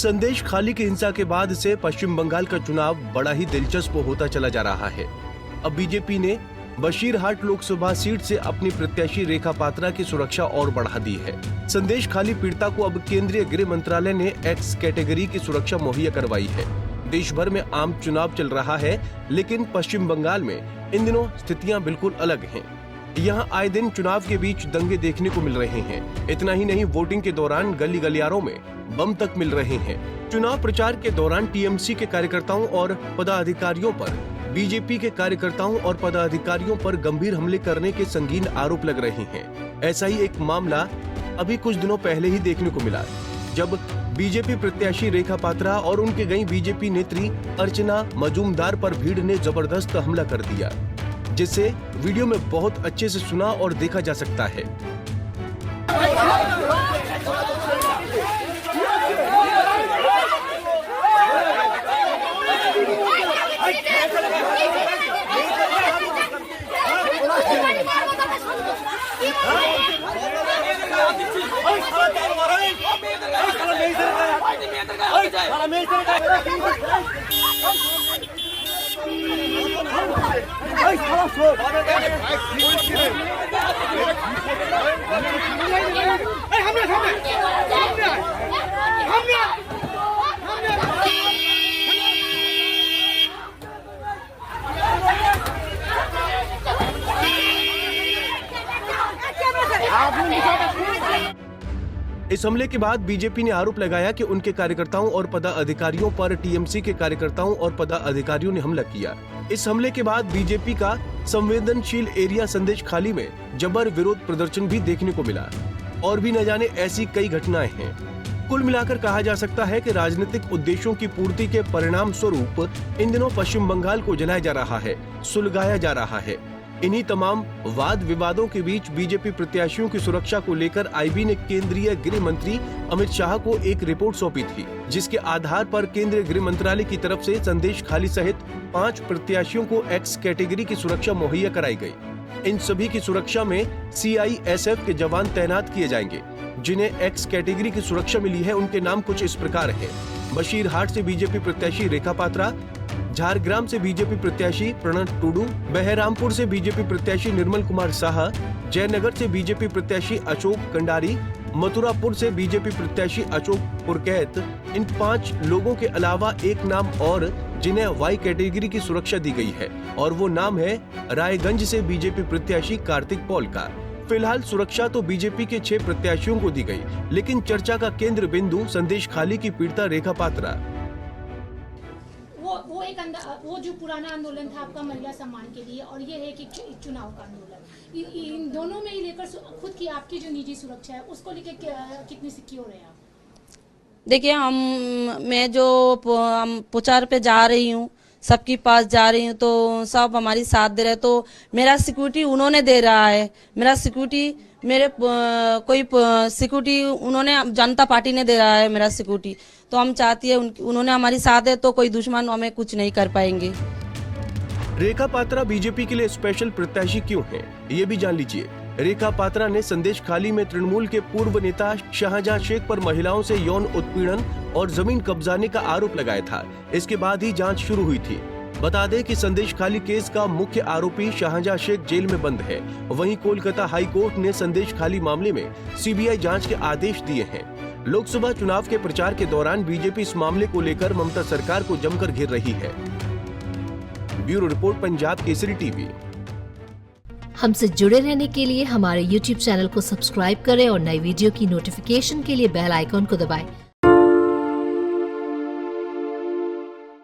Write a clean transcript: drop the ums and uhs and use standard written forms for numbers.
संदेश खाली की हिंसा के बाद से पश्चिम बंगाल का चुनाव बड़ा ही दिलचस्प होता चला जा रहा है। अब बीजेपी ने बशीरहाट लोकसभा सीट से अपनी प्रत्याशी रेखा पात्रा की सुरक्षा और बढ़ा दी है। संदेश खाली पीड़िता को अब केंद्रीय गृह मंत्रालय ने एक्स कैटेगरी की सुरक्षा मुहैया करवाई है। देश भर में आम चुनाव चल रहा है, लेकिन पश्चिम बंगाल में इन दिनों स्थितियां बिल्कुल अलग हैं। यहाँ आए दिन चुनाव के बीच दंगे देखने को मिल रहे हैं। इतना ही नहीं, वोटिंग के दौरान गली गलियारों में बम तक मिल रहे हैं। चुनाव प्रचार के दौरान टीएमसी के कार्यकर्ताओं और पदाधिकारियों पर, बीजेपी के कार्यकर्ताओं और पदाधिकारियों पर गंभीर हमले करने के संगीन आरोप लग रहे हैं। ऐसा ही एक मामला अभी कुछ दिनों पहले ही देखने को मिला, जब बीजेपी प्रत्याशी रेखा पात्रा और उनके गई बीजेपी नेत्री अर्चना मजूमदार पर भीड़ ने जबरदस्त हमला कर दिया, जिसे वीडियो में बहुत अच्छे से सुना और देखा जा सकता है। इस हमले के बाद बीजेपी ने आरोप लगाया कि उनके कार्यकर्ताओं और पदाधिकारियों पर टीएमसी के कार्यकर्ताओं और पदाधिकारियों ने हमला किया। इस हमले के बाद बीजेपी का संवेदनशील एरिया संदेश खाली में जबर विरोध प्रदर्शन भी देखने को मिला और भी न जाने ऐसी कई घटनाएं हैं। कुल मिलाकर कहा जा सकता है कि राजनीतिक उद्देश्यों की पूर्ति के परिणाम स्वरूप इन दिनों पश्चिम बंगाल को जलाया जा रहा है, सुलगाया जा रहा है। इन्हीं तमाम वाद विवादों के बीच बीजेपी प्रत्याशियों की सुरक्षा को लेकर आईबी ने केंद्रीय गृह मंत्री अमित शाह को एक रिपोर्ट सौंपी थी, जिसके आधार पर केंद्रीय गृह मंत्रालय की तरफ से संदेश खाली सहित 5 प्रत्याशियों को एक्स कैटेगरी की सुरक्षा मुहैया कराई गई। इन सभी की सुरक्षा में सीआईएसएफ के जवान तैनात किए जाएंगे। जिन्हें एक्स कैटेगरी की सुरक्षा मिली है, उनके नाम कुछ इस प्रकार है। बशीरहाट से बीजेपी प्रत्याशी रेखा पात्रा, झारग्राम से बीजेपी प्रत्याशी प्रणत टुडू, बहरामपुर से बीजेपी प्रत्याशी निर्मल कुमार साहा, जयनगर से बीजेपी प्रत्याशी अशोक कंडारी, मथुरापुर से बीजेपी प्रत्याशी अशोक पुरकैत। इन 5 लोगों के अलावा एक नाम और जिन्हें वाई कैटेगरी की सुरक्षा दी गई है, और वो नाम है रायगंज से बीजेपी प्रत्याशी कार्तिक पॉल का। फिलहाल सुरक्षा तो बीजेपी के 6 प्रत्याशियों को दी गई, लेकिन चर्चा का केंद्र बिंदु संदेश खाली की पीड़िता रेखा पात्रा। वो जो पुराना आंदोलन था आपका महिला सम्मान के लिए, और ये है कि चुनाव का आंदोलन, इन दोनों में ही लेकर खुद की आपकी जो निजी सुरक्षा है उसको लेकर कितने सिक्योर है आप? देखिए, मैं जो प्रचार पे जा रही हूँ, सबके पास जा रही हूँ, तो सब हमारी साथ दे रहे हैं। तो मेरा सिक्योरिटी उन्होंने दे रहा है, मेरा सिक्योरिटी मेरे कोई सिक्योरिटी उन्होंने जनता पार्टी ने दे रहा है मेरा सिक्योरिटी। तो हम चाहती है उन्होंने हमारी साथ है, तो कोई दुश्मन हमें कुछ नहीं कर पाएंगे। रेखा पात्रा बीजेपी के लिए स्पेशल प्रत्याशी क्यों है, ये भी जान लीजिए। रेखा पात्रा ने संदेश खाली में तृणमूल के पूर्व नेता शाहजहां शेख पर महिलाओं से यौन उत्पीड़न और जमीन कब्जाने का आरोप लगाया था। इसके बाद ही जांच शुरू हुई थी। बता दें कि संदेश खाली केस का मुख्य आरोपी शाहजहां शेख जेल में बंद है। वहीं कोलकाता हाई कोर्ट ने संदेश खाली मामले में सीबीआई जांच के आदेश दिए हैं। लोकसभा चुनाव के प्रचार के दौरान बीजेपी इस मामले को लेकर ममता सरकार को जमकर घेर रही है। Bureau report, Punjab Kesari TV. हमसे जुड़े रहने के लिए हमारे YouTube चैनल को सब्सक्राइब करें और नई वीडियो की नोटिफिकेशन के लिए बेल आइकॉन को दबाएं।